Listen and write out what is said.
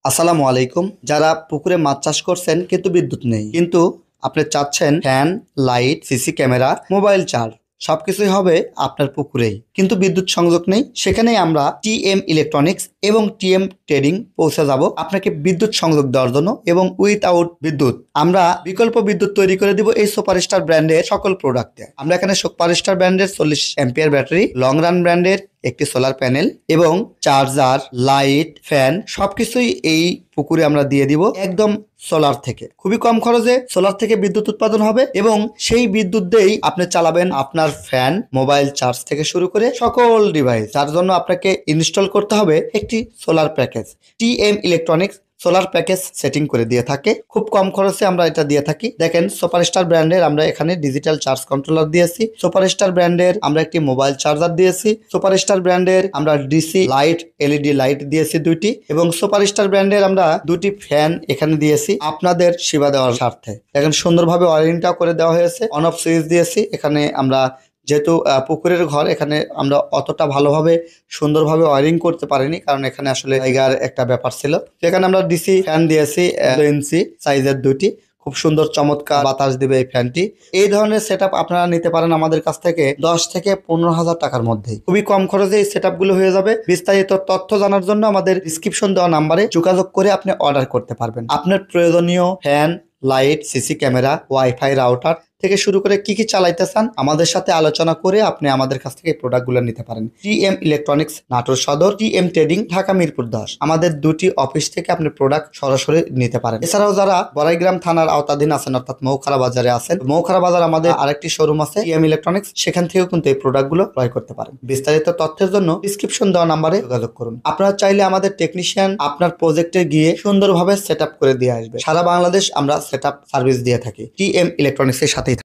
আসসালামু আলাইকুম। যারা পুকুরে মাছ চাষ করছেন কিন্তু বিদ্যুৎ নেই, কিন্তু আপনি চাচ্ছেন fan, light, CC camera, mobile charge সবকিছুই হবে আপনার পুকুরেই, কিন্তু বিদ্যুৎ সংযোগ নেই। সেখানেই আমরা টিএম ইলেকট্রনিক্স এবং টিএম ট্রেডিং পৌঁছে যাব আপনাকে বিদ্যুৎ সংযোগ দেওয়ার জন্য, এবং উইথআউট বিদ্যুৎ আমরা বিকল্প বিদ্যুৎ তৈরি করে দিব এই সুপারস্টার ব্র্যান্ডের সকল প্রোডাক্টে। আমরা এখানে সুপারস্টার ব্র্যান্ডের 40 অ্যাম্পিয়ার ব্যাটারি, লং রান ব্র্যান্ডের একটি সোলার প্যানেল এবং চার্জার, লাইট, ফ্যান সবকিছুই এই পুকুরে আমরা দিয়ে দিব একদম সোলার থেকে। খুবই কম খরচে সোলার থেকে বিদ্যুৎ উৎপাদন হবে এবং সেই বিদ্যুৎ দিয়েই আপনি চালাবেন আপনার ফ্যান, মোবাইল চার্জ থেকে শুরু করে সকল ডিভাইস। যার জন্য আপনাকে ইনস্টল করতে হবে একটি solar package. TM electronics solar package setting করে দিয়ে থাকে, খুব কম খরচে আমরা এটা দিয়ে থাকি। দেখেন, সুপারস্টার ব্র্যান্ডের আমরা এখানে ডিজিটাল চার্জ কন্ট্রোলার দিয়েছি, সুপারস্টার ব্র্যান্ডের আমরা একটি মোবাইল চার্জার দিয়েছি, সুপারস্টার ব্র্যান্ডের আমরা ডিসি লাইট, এলইডি লাইট দিয়েছি দুইটি, এবং সুপারস্টার ব্র্যান্ডের আমরা দুটি ফ্যান এখানে দিয়েছি আপনাদের সেবা দেওয়ার স্বার্থে। দেখেন, সুন্দরভাবে ওয়ারিংটাও করে দেওয়া হয়েছে, অন অফ সুইচ দিয়েছি। এখানে আমরা যেহেতু পুকুরের ঘর, এখানে আমরা অতটা ভালোভাবে সুন্দরভাবে ওয়ারিং করতে পারিনি, কারণ এখানে আসলে জায়গার একটা ব্যাপার ছিল। এখানে আমরা ডিসি ফ্যান দিয়েছি 2 ইঞ্চি সাইজের দুটি, খুব সুন্দর চমৎকার বাতাস দিবে এই ফ্যানটি। এই ধরনের সেটআপ আপনারা নিতে পারেন আমাদের কাছ থেকে 10 থেকে 15,000 টাকার মধ্যে। খুবই কম খরচে এই সেটআপ গুলো হয়ে যাবে। বিস্তারিত তথ্য জানার জন্য আমাদের ডিসক্রিপশন দেওয়া নাম্বারে যোগাযোগ করে আপনি অর্ডার করতে পারবেন। আপনার প্রয়োজনীয় fan, light, CC camera, wifi router থেকে শুরু করে কি কি চালাইতে চান আমাদের সাথে আলোচনা করে আপনি আমাদের কাছ থেকে এই প্রোডাক্টগুলো নিতে পারেন। টিএম ইলেকট্রনিক্স নাটোর সদর, টিএম ট্রেডিং ঢাকা মিরপুর 10, আমাদের দুটি অফিস থেকে আপনি প্রোডাক্ট সরাসরি নিতে পারেন। এছাড়াও যারা বড়াইগ্রাম থানার আওতাধীন আছেন, অর্থাৎ মৌখারা বাজারে আছেন, মৌখারা বাজার আমাদের আরেকটি শোরুম আছে টিএম ইলেকট্রনিক্স, সেখান থেকেও কিন্তু এই প্রোডাক্টগুলো ক্রয় করতে পারেন। বিস্তারিত তথ্যের জন্য ডিসক্রিপশন দেওয়া নাম্বারে যোগাযোগ করুন। আপনারা চাইলে আমাদের টেকনিশিয়ান আপনার প্রজেক্টে গিয়ে সুন্দরভাবে সেটআপ করে দিয়ে আসবে। সারা বাংলাদেশ আমরা সেটআপ সার্ভিস দিয়ে থাকি। টিএম ইলেকট্রনিক্সের সাথে